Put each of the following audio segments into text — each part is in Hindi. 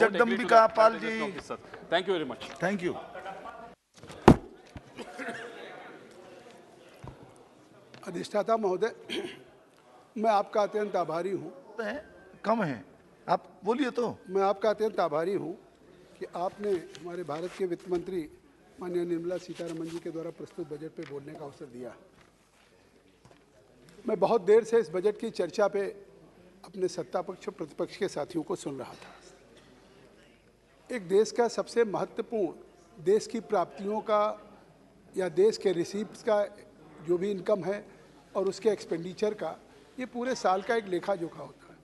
Jagdambika Pal ji, thank you very much. Thank you. अधिष्ठाता महोदय, मैं आपका अत्यंत आभारी हूँ। कम है, आप बोलिए तो। मैं आपका अत्यंत आभारी हूँ कि आपने हमारे भारत के वित्त मंत्री माननीय निर्मला सीतारमण जी के द्वारा प्रस्तुत बजट पे बोलने का अवसर दिया। मैं बहुत देर से इस बजट की चर्चा पे अपने सत्ता पक्ष और प्रतिपक्ष के साथियों को सुन रहा था। एक देश का सबसे महत्वपूर्ण, देश की प्राप्तियों का या देश के रिसीप्स का जो भी इनकम है और उसके एक्सपेंडिचर का, ये पूरे साल का एक लेखा जोखा होता है।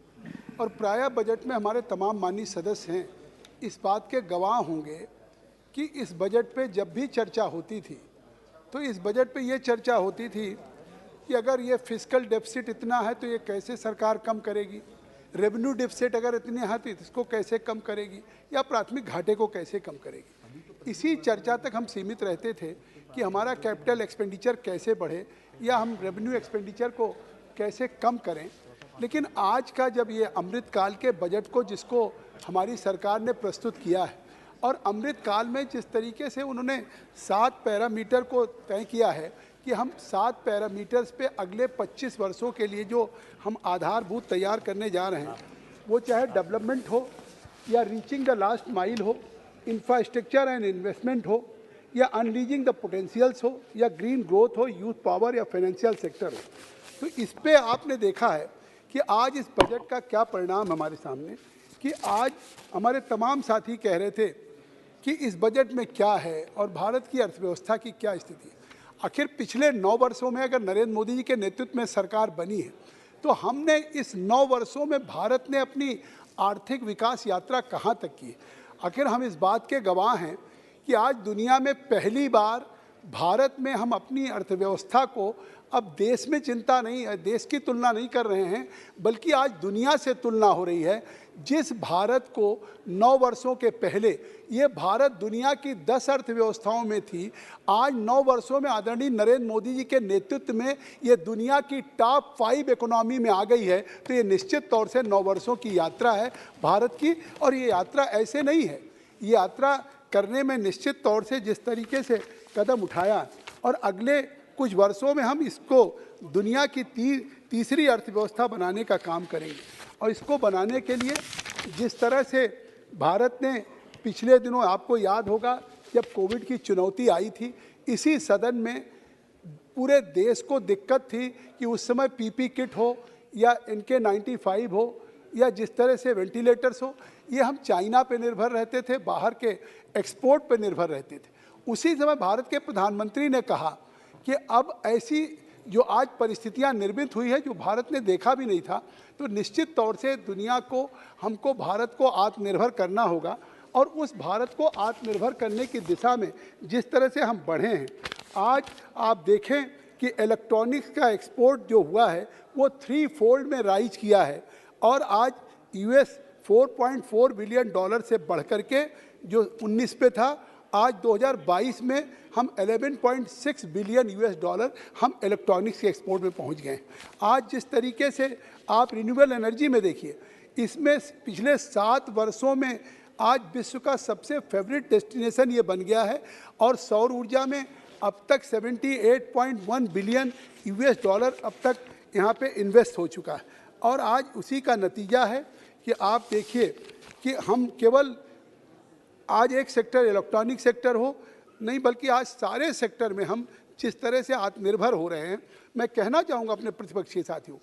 और प्रायः बजट में हमारे तमाम माननीय सदस्य हैं इस बात के गवाह होंगे कि इस बजट पे जब भी चर्चा होती थी तो इस बजट पे ये चर्चा होती थी कि अगर ये फिस्कल डेफिसिट इतना है तो ये कैसे सरकार कम करेगी, रेवेन्यू डेफिसिट अगर इतने हैं तो इसको कैसे कम करेगी, या प्राथमिक घाटे को कैसे कम करेगी। इसी चर्चा तक हम सीमित रहते थे कि हमारा कैपिटल एक्सपेंडिचर कैसे बढ़े या हम रेवेन्यू एक्सपेंडिचर को कैसे कम करें। लेकिन आज का जब ये अमृतकाल के बजट को जिसको हमारी सरकार ने प्रस्तुत किया है और अमृतकाल में जिस तरीके से उन्होंने 7 पैरामीटर को तय किया है कि हम 7 पैरामीटर्स पे अगले 25 वर्षों के लिए जो हम आधारभूत तैयार करने जा रहे हैं, वो चाहे डेवलपमेंट हो या रीचिंग द लास्ट माइल हो, इंफ्रास्ट्रक्चर एंड इन्वेस्टमेंट हो या अनलीजिंग द पोटेंशियल्स हो या ग्रीन ग्रोथ हो, यूथ पावर या फाइनेंशियल सेक्टर हो। तो इस पे आपने देखा है कि आज इस बजट का क्या परिणाम हमारे सामने, कि आज हमारे तमाम साथी कह रहे थे कि इस बजट में क्या है और भारत की अर्थव्यवस्था की क्या स्थिति है। आखिर पिछले 9 वर्षों में अगर नरेंद्र मोदी जी के नेतृत्व में सरकार बनी है तो हमने इस 9 वर्षों में भारत ने अपनी आर्थिक विकास यात्रा कहाँ तक की है। आखिर हम इस बात के गवाह हैं कि आज दुनिया में पहली बार भारत में हम अपनी अर्थव्यवस्था को अब देश में चिंता नहीं, देश की तुलना नहीं कर रहे हैं, बल्कि आज दुनिया से तुलना हो रही है। जिस भारत को 9 वर्षों के पहले ये भारत दुनिया की 10 अर्थव्यवस्थाओं में थी, आज 9 वर्षों में आदरणीय नरेंद्र मोदी जी के नेतृत्व में ये दुनिया की टॉप 5 इकोनॉमी में आ गई है। तो ये निश्चित तौर से 9 वर्षों की यात्रा है भारत की, और ये यात्रा ऐसे नहीं है। ये यात्रा करने में निश्चित तौर से जिस तरीके से कदम उठाया और अगले कुछ वर्षों में हम इसको दुनिया की तीसरी अर्थव्यवस्था बनाने का काम करेंगे। और इसको बनाने के लिए जिस तरह से भारत ने पिछले दिनों, आपको याद होगा जब कोविड की चुनौती आई थी, इसी सदन में पूरे देश को दिक्कत थी कि उस समय पीपी किट हो या NK95 हो या जिस तरह से वेंटिलेटर्स हो, ये हम चाइना पे निर्भर रहते थे, बाहर के एक्सपोर्ट पे निर्भर रहते थे। उसी समय भारत के प्रधानमंत्री ने कहा कि अब ऐसी जो आज परिस्थितियां निर्मित हुई है जो भारत ने देखा भी नहीं था, तो निश्चित तौर से दुनिया को, हमको भारत को आत्मनिर्भर करना होगा। और उस भारत को आत्मनिर्भर करने की दिशा में जिस तरह से हम बढ़े हैं, आज आप देखें कि इलेक्ट्रॉनिक्स का एक्सपोर्ट जो हुआ है वो 3 फोल्ड में राइज किया है और आज US $4.4 बिलियन से बढ़ करके जो 19 पे था, आज 2022 में हम $11.6 बिलियन हम इलेक्ट्रॉनिक्स के एक्सपोर्ट में पहुंच गए। आज जिस तरीके से आप रिन्यूएबल एनर्जी में देखिए, इसमें पिछले 7 वर्षों में आज विश्व का सबसे फेवरेट डेस्टिनेशन ये बन गया है। और सौर ऊर्जा में अब तक $78.1 बिलियन अब तक यहाँ पे इन्वेस्ट हो चुका है। और आज उसी का नतीजा है कि आप देखिए कि हम केवल आज एक सेक्टर इलेक्ट्रॉनिक सेक्टर हो नहीं, बल्कि आज सारे सेक्टर में हम जिस तरह से आत्मनिर्भर हो रहे हैं। मैं कहना चाहूँगा अपने प्रतिपक्षी साथियों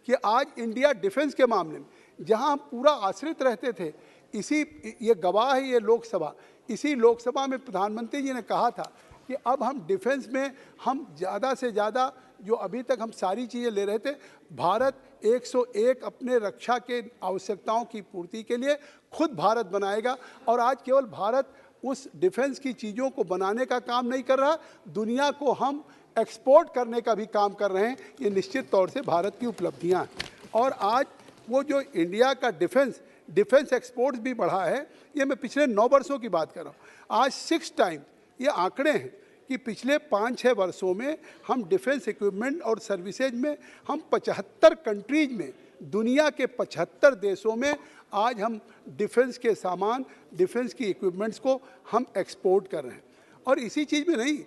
कि आज इंडिया डिफेंस के मामले में जहाँ हम पूरा आश्रित रहते थे, ये गवाह है ये लोकसभा, इसी लोकसभा में प्रधानमंत्री जी ने कहा था कि अब हम डिफेंस में हम ज़्यादा से ज़्यादा जो अभी तक हम सारी चीज़ें ले रहे थे, भारत 101 अपने रक्षा के आवश्यकताओं की पूर्ति के लिए खुद भारत बनाएगा। और आज केवल भारत उस डिफेंस की चीज़ों को बनाने का काम नहीं कर रहा, दुनिया को हम एक्सपोर्ट करने का भी काम कर रहे हैं। ये निश्चित तौर से भारत की उपलब्धियां हैं। और आज वो जो इंडिया का डिफेंस एक्सपोर्ट्स भी बढ़ा है, ये मैं पिछले 9 वर्षों की बात कर रहा हूँ। आज 6 टाइम ये आंकड़े हैं कि पिछले 5-6 वर्षों में हम डिफेंस इक्विपमेंट और सर्विसेज में हम 75 कंट्रीज में दुनिया के 75 देशों में आज हम डिफेंस के सामान, डिफेंस की इक्विपमेंट्स को हम एक्सपोर्ट कर रहे हैं। और इसी चीज़ में नहीं,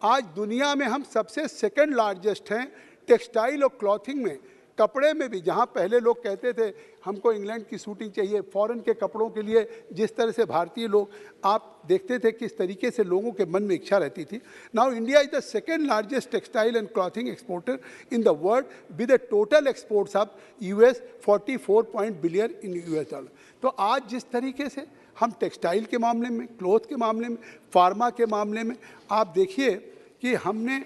आज दुनिया में हम सबसे सेकंड लार्जेस्ट हैं टेक्सटाइल और क्लॉथिंग में, कपड़े में भी। जहां पहले लोग कहते थे हमको इंग्लैंड की सूटिंग चाहिए, फॉरेन के कपड़ों के लिए जिस तरह से भारतीय लोग, आप देखते थे किस तरीके से लोगों के मन में इच्छा रहती थी। Now India is the second largest textile and clothing exporter in the world with a total exports of US 44 billion in US dollar. तो आज जिस तरीके से हम टेक्सटाइल के मामले में, क्लोथ के मामले में, फार्मा के मामले में, आप देखिए कि हमने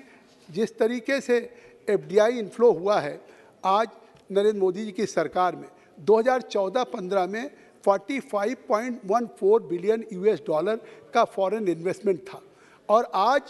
जिस तरीके से FDI इन्फ्लो हुआ है आज नरेंद्र मोदी जी की सरकार में, 2014-15 में 45.14 बिलियन US डॉलर का फॉरेन इन्वेस्टमेंट था। और आज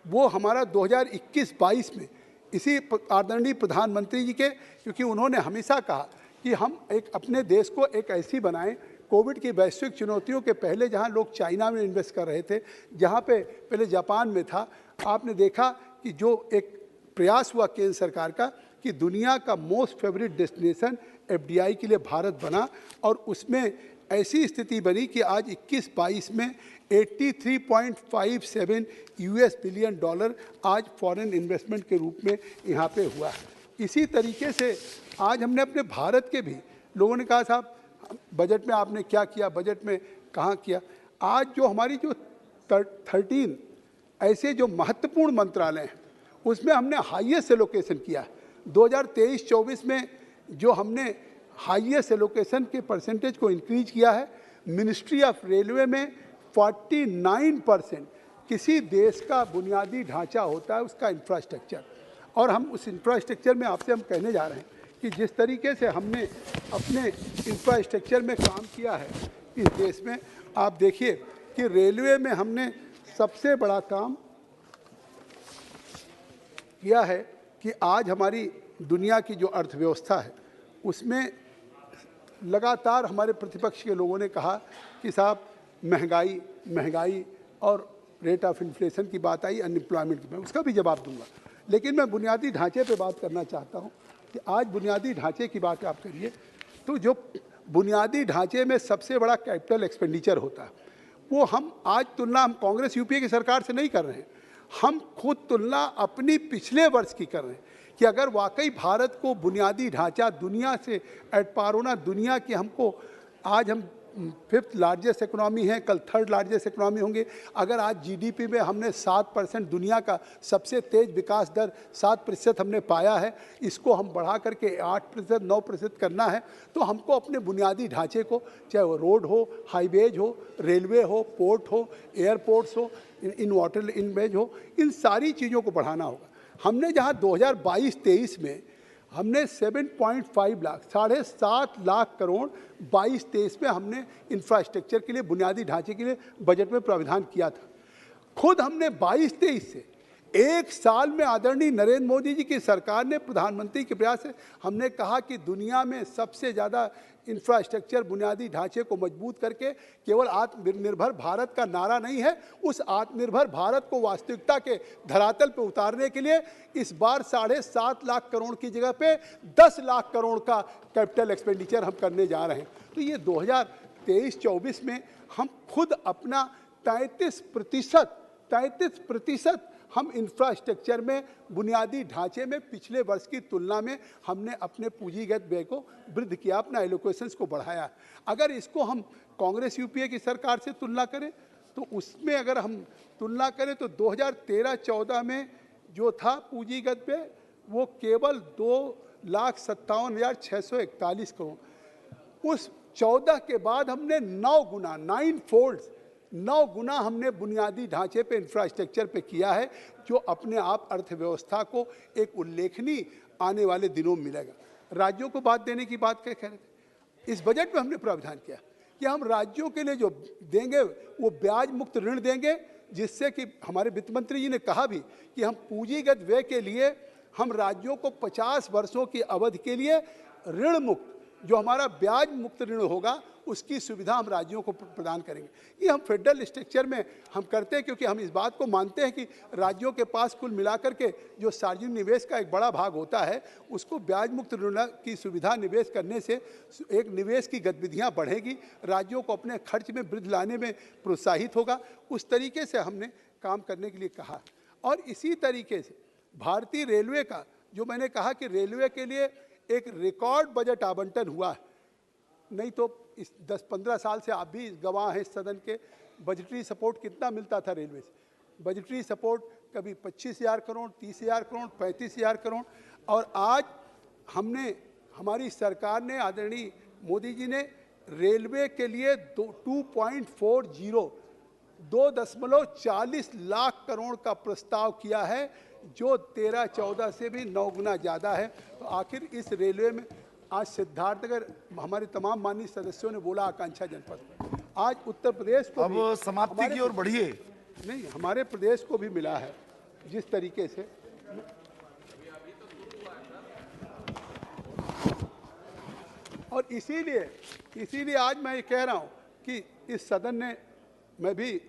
वो हमारा 2021-22 में इसी आदरणीय प्रधानमंत्री जी के, क्योंकि उन्होंने हमेशा कहा कि हम एक अपने देश को एक ऐसी बनाएं, कोविड की वैश्विक चुनौतियों के पहले जहां लोग चाइना में इन्वेस्ट कर रहे थे, जहां पे पहले जापान में था, आपने देखा कि जो एक प्रयास हुआ केंद्र सरकार का कि दुनिया का मोस्ट फेवरेट डेस्टिनेशन FDI के लिए भारत बना, और उसमें ऐसी स्थिति बनी कि आज 21-22 में 83.57 US बिलियन डॉलर आज फॉरेन इन्वेस्टमेंट के रूप में यहाँ पे हुआ है। इसी तरीके से आज हमने अपने भारत के भी लोगों ने कहा साहब बजट में आपने क्या किया, बजट में कहाँ किया। आज जो हमारी जो 13 ऐसे जो महत्वपूर्ण मंत्रालय हैं उसमें हमने हाईएस्ट एलोकेशन किया है। 2023-24 में जो हमने हाईएस्ट एलोकेशन के परसेंटेज को इंक्रीज किया है। मिनिस्ट्री ऑफ रेलवे में 49% किसी देश का बुनियादी ढांचा होता है उसका इंफ्रास्ट्रक्चर, और हम उस इंफ्रास्ट्रक्चर में आपसे हम कहने जा रहे हैं कि जिस तरीके से हमने अपने इंफ्रास्ट्रक्चर में काम किया है इस देश में, आप देखिए कि रेलवे में हमने सबसे बड़ा काम किया है कि आज हमारी दुनिया की जो अर्थव्यवस्था है उसमें लगातार हमारे प्रतिपक्ष के लोगों ने कहा कि साहब महंगाई और रेट ऑफ इन्फ्लेशन की बात आई, अनएम्प्लॉयमेंट की, मैं उसका भी जवाब दूंगा। लेकिन मैं बुनियादी ढांचे पे बात करना चाहता हूँ कि आज बुनियादी ढांचे की बात आप करिए तो जो बुनियादी ढांचे में सबसे बड़ा कैपिटल एक्सपेंडिचर होता है वो हम आज तुलना हम कांग्रेस यूपीए की सरकार से नहीं कर रहे हैं, हम खुद तुलना अपनी पिछले वर्ष की कर रहे हैं कि अगर वाकई भारत को बुनियादी ढांचा दुनिया से एट पार होना, दुनिया की हमको आज हम 5th लार्जेस्ट इकोनॉमी है, कल 3rd लार्जेस्ट इकोनॉमी होंगे। अगर आज जीडीपी में हमने 7%, दुनिया का सबसे तेज विकास दर 7% हमने पाया है, इसको हम बढ़ा करके 8%, 9% करना है, तो हमको अपने बुनियादी ढांचे को, चाहे वो रोड हो, हाईवेज हो, रेलवे हो, पोर्ट हो, एयरपोर्ट्स हो, इन वाटर इनवेज हो, इन सारी चीज़ों को बढ़ाना होगा। हमने जहाँ 2022-23 में हमने 7.5 लाख, 7.5 लाख करोड़ 22-23 में हमने इंफ्रास्ट्रक्चर के लिए, बुनियादी ढांचे के लिए बजट में प्रावधान किया था। खुद हमने 22-23 से एक साल में आदरणीय नरेंद्र मोदी जी की सरकार ने, प्रधानमंत्री के प्रयास से हमने कहा कि दुनिया में सबसे ज़्यादा इंफ्रास्ट्रक्चर बुनियादी ढांचे को मजबूत करके केवल आत्मनिर्भर भारत का नारा नहीं है, उस आत्मनिर्भर भारत को वास्तविकता के धरातल पर उतारने के लिए इस बार 7.5 लाख करोड़ की जगह पे 10 लाख करोड़ का कैपिटल एक्सपेंडिचर हम करने जा रहे हैं। तो ये 2023-24 में हम खुद अपना 33% हम इंफ्रास्ट्रक्चर में, बुनियादी ढांचे में पिछले वर्ष की तुलना में हमने अपने पूंजीगत व्यय को वृद्धि किया, अपना एलोकेशंस को बढ़ाया। अगर इसको हम कांग्रेस यूपीए की सरकार से तुलना करें तो उसमें अगर हम तुलना करें तो 2013-14 में जो था पूंजीगत व्यय वो केवल 2,57,641 करोड़, उस 14 के बाद हमने 9 गुना हमने बुनियादी ढांचे पे, इंफ्रास्ट्रक्चर पे किया है, जो अपने आप अर्थव्यवस्था को एक उल्लेखनीय आने वाले दिनों में मिलेगा। राज्यों को बात देने की बात कह रहे थे, इस बजट में हमने प्रावधान किया कि हम राज्यों के लिए जो देंगे वो ब्याज मुक्त ऋण देंगे, जिससे कि हमारे वित्त मंत्री जी ने कहा भी कि हम पूंजीगत व्यय के लिए हम राज्यों को 50 वर्षों की अवधि के लिए ऋण मुक्त, जो हमारा ब्याज मुक्त ऋण होगा उसकी सुविधा हम राज्यों को प्रदान करेंगे। ये हम फेडरल स्ट्रक्चर में हम करते हैं क्योंकि हम इस बात को मानते हैं कि राज्यों के पास कुल मिलाकर के जो सार्वजनिक निवेश का एक बड़ा भाग होता है, उसको ब्याज मुक्त ऋण की सुविधा निवेश करने से एक निवेश की गतिविधियाँ बढ़ेगी, राज्यों को अपने खर्च में वृद्धि लाने में प्रोत्साहित होगा। उस तरीके से हमने काम करने के लिए कहा। और इसी तरीके से भारतीय रेलवे का, जो मैंने कहा कि रेलवे के लिए एक रिकॉर्ड बजट आवंटन हुआ है, नहीं तो इस 10-15 साल से आप भी गवाह हैं सदन के, बजटरी सपोर्ट कितना मिलता था रेलवे से। बजटरी सपोर्ट कभी 25,000 करोड़, 30,000 करोड़, 35,000 करोड़। और आज हमारी सरकार ने, आदरणीय मोदी जी ने रेलवे के लिए 2.40 लाख करोड़ का प्रस्ताव किया है, जो 13-14 से भी 9 गुना ज़्यादा है। तो आखिर इस रेलवे में आज सिद्धार्थनगर, हमारे तमाम माननीय सदस्यों ने बोला आकांक्षा जनपद में, आज उत्तर प्रदेश को अब समाप्ति की ओर बढ़िए। नहीं, हमारे प्रदेश को भी मिला है जिस तरीके से। और इसीलिए आज मैं ये कह रहा हूँ कि इस सदन ने, मैं भी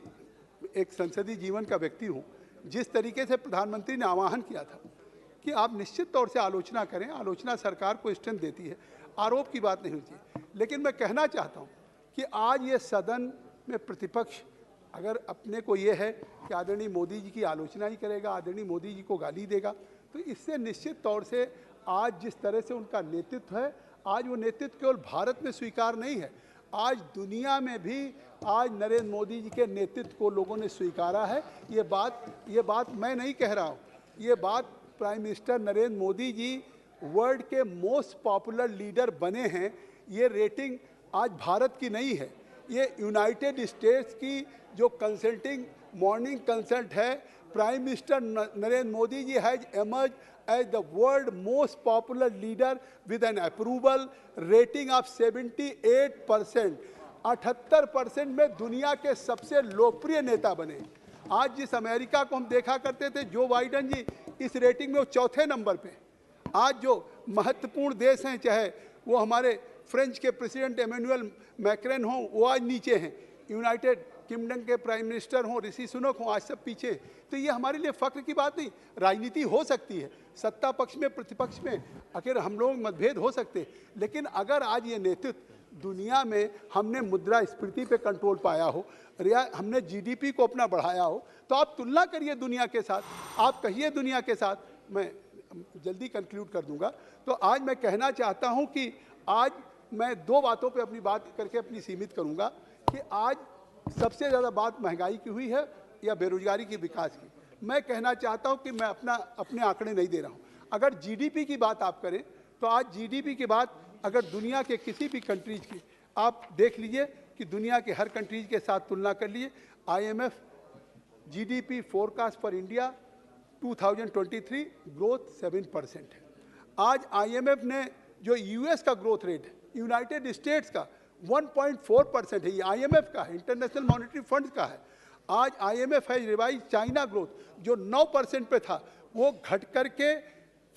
एक संसदीय जीवन का व्यक्ति हूँ, जिस तरीके से प्रधानमंत्री ने आह्वान किया था कि आप निश्चित तौर से आलोचना करें, आलोचना सरकार को स्ट्रेंथ देती है, आरोप की बात नहीं होती है। लेकिन मैं कहना चाहता हूँ कि आज ये सदन में प्रतिपक्ष अगर अपने को ये है कि आदरणीय मोदी जी की आलोचना ही करेगा, आदरणीय मोदी जी को गाली देगा, तो इससे निश्चित तौर से आज जिस तरह से उनका नेतृत्व है, आज वो नेतृत्व केवल भारत में स्वीकार नहीं है, आज दुनिया में भी आज नरेंद्र मोदी जी के नेतृत्व को लोगों ने स्वीकारा है। ये बात मैं नहीं कह रहा हूँ, ये बात प्राइम मिनिस्टर नरेंद्र मोदी जी वर्ल्ड के मोस्ट पॉपुलर लीडर बने हैं। ये रेटिंग आज भारत की नहीं है, ये यूनाइटेड स्टेट्स की जो कंसल्टिंग मॉर्निंग कंसल्ट है, prime minister Narendra Modi ji has emerge as the world most popular leader with an approval rating of 78%। 78% में दुनिया के सबसे लोकप्रिय नेता बने। आज जिस अमेरिका को हम देखा करते थे, जो बाइडेन जी, इस रेटिंग में वो 4थे नंबर पे। आज जो महत्वपूर्ण देश हैं, चाहे वो हमारे फ्रेंच के प्रेसिडेंट एमेनुअल मैक्रोन हों, वो आज नीचे हैं, यूनाइटेड किंगडम के प्राइम मिनिस्टर हों, ऋषि सुनक हों, आज सब पीछे। तो ये हमारे लिए फख्र की बात नहीं। राजनीति हो सकती है, सत्ता पक्ष में प्रतिपक्ष में आखिर हम लोग मतभेद हो सकते हैं, लेकिन अगर आज ये नेतृत्व दुनिया में हमने मुद्रास्फीति पे कंट्रोल पाया हो, हमने जीडीपी को अपना बढ़ाया हो, तो आप तुलना करिए दुनिया के साथ, आप कहिए दुनिया के साथ। मैं जल्दी कंक्लूड कर दूंगा। तो आज मैं कहना चाहता हूँ कि आज मैं 2 बातों पे अपनी बात करके अपनी सीमित करूँगा कि आज सबसे ज़्यादा बात महंगाई की हुई है या बेरोजगारी की, विकास की। मैं कहना चाहता हूं कि मैं अपने आंकड़े नहीं दे रहा हूं। अगर जीडीपी की बात आप करें तो आज जीडीपी की बात अगर दुनिया के किसी भी कंट्रीज की आप देख लीजिए कि दुनिया के हर कंट्रीज के साथ तुलना कर लिए, IMF GDP forecast for India 2023 growth 7% है। आज आईएमएफ ने जो यूएस का ग्रोथ रेट है, यूनाइटेड स्टेट्स का 1.4% है, ये आईएमएफ का है, इंटरनेशनल मॉनेटरी फंड का है। आज आईएमएफ है रिवाइज चाइना ग्रोथ जो 9% पे था, वो घट करके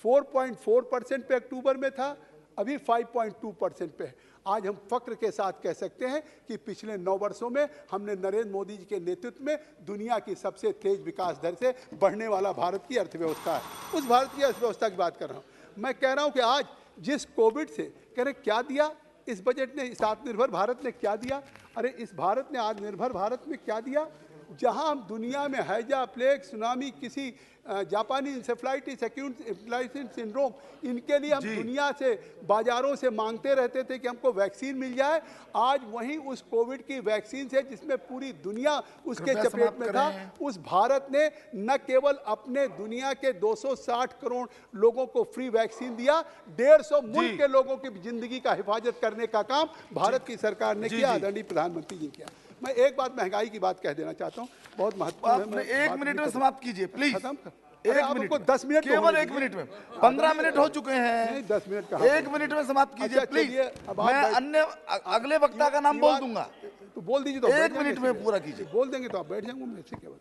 4.4% पे अक्टूबर में था, अभी 5.2% पे है। आज हम फक्र के साथ कह सकते हैं कि पिछले 9 वर्षों में हमने नरेंद्र मोदी जी के नेतृत्व में दुनिया की सबसे तेज विकास दर से बढ़ने वाला भारत की अर्थव्यवस्था है, उस भारत की अर्थव्यवस्था की बात कर रहा हूँ। मैं कह रहा हूँ कि आज जिस कोविड से कह रहे क्या दिया इस बजट ने, इस आत्मनिर्भर भारत ने क्या दिया? अरे इस भारत ने आत्मनिर्भर भारत में क्या दिया? जहां हम दुनिया में हैजा, प्लेग, सुनामी, किसी जापानी इंसेफ्लाइटिस, एक्यूट इंसेफ्लाइटिस सिंड्रोम, इनके लिए हम दुनिया से, बाजारों से मांगते रहते थे कि हमको वैक्सीन मिल जाए। आज वहीं उस कोविड की वैक्सीन से, जिसमें पूरी दुनिया उसके चपेट में था, उस भारत ने न केवल अपने दुनिया के 260 करोड़ लोगों को फ्री वैक्सीन दिया, 150 मुल्क के लोगों की जिंदगी का हिफाजत करने का काम भारत की सरकार ने किया, आदरणीय प्रधानमंत्री जी किया। मैं एक बात महंगाई की बात कह देना चाहता हूँ, बहुत महत्वपूर्ण है। 1 मिनट में समाप्त कीजिए प्लीज। खत्म कर। 1 मिनट, 10 मिनट, केवल 1 मिनट में। 15 मिनट हो चुके हैं। नहीं, 10 मिनट का। 1 मिनट में समाप्त कीजिए प्लीज। मैं अन्य अगले वक्ता का नाम बोल दूंगा, तो बोल दीजिए। तो 1 मिनट में पूरा कीजिए। बोल देंगे तो आप बैठ जाएंगे मेरे से केवल।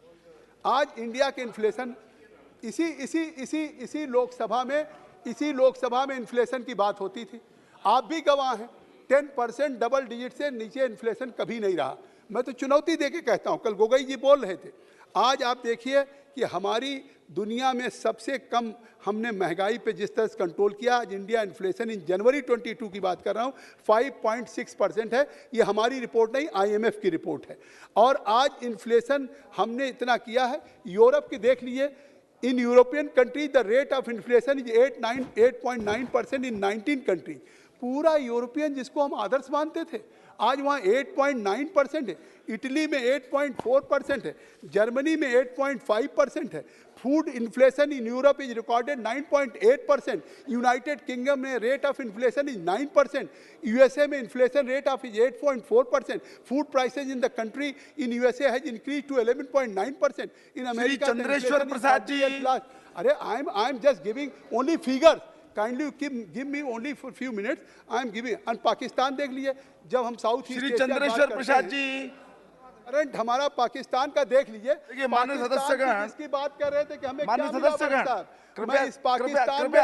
आज इंडिया के इन्फ्लेशन, इसी लोकसभा में इन्फ्लेशन की बात होती थी। आप भी गवाह हैं 10% डबल डिजिट से नीचे इन्फ्लेशन कभी नहीं रहा। मैं तो चुनौती देके कहता हूं, कल गोगोई जी बोल रहे थे, आज आप देखिए कि हमारी दुनिया में सबसे कम हमने महंगाई पे जिस तरह से कंट्रोल किया। आज इंडिया इन्फ्लेशन इन जनवरी 22 की बात कर रहा हूँ 5.6% है। ये हमारी रिपोर्ट नहीं, IMF की रिपोर्ट है। और आज इन्फ्लेशन हमने इतना किया है, यूरोप की देख लीजिए, in European countries the rate of inflation is 8.9% in 19 countries. पूरा यूरोपियन जिसको हम आदर्श मानते थे, आज वहाँ 8.9% है। इटली में 8.4% है, जर्मनी में 8.5% है। Food inflation in Europe is recorded 9.8%। United Kingdom में rate of inflation is 9%। USA में inflation rate of is 8.4%। Food prices in the country in USA has increase to 11.9%। In America Chandreshwar Prasad ji, अरे I am just giving only figures, kindly give me only for few minutes, I am giving। और पाकिस्तान देख लीजिए, जब हम साउथ श्री चंद्रेश्वर प्रसाद जी, करंट हमारा पाकिस्तान का देख लीजिए। देखिए माननीय सदस्यगण, इसकी बात कर रहे थे कि हमें माननीय क्या मिला सदस्यगण, पाकिस्तान। मैं इस पाकिस्तान में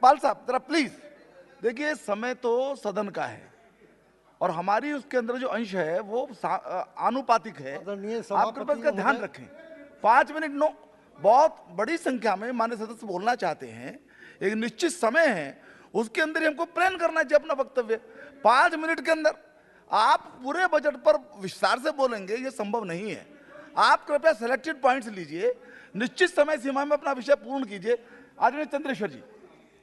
पाल साहब जरा प्लीज देखिए, समय तो सदन का है और हमारी उसके अंदर जो अंश है वो आनुपातिक है। आप कृपया इसका ध्यान रखें। 5 मिनट नो, बहुत बड़ी संख्या में माननीय सदस्य बोलना चाहते हैं, एक निश्चित समय है, उसके अंदर ही हमको प्लान करना चाहिए अपना वक्तव्य। 5 मिनट के अंदर आप पूरे बजट पर विस्तार से बोलेंगे, ये संभव नहीं है। आप कृपया सिलेक्टेड पॉइंट्स लीजिए, निश्चित समय सीमा में अपना विषय पूर्ण कीजिए। आदरणीय चंद्रेश्वर जी।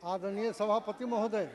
आदरणीय सभापति महोदय,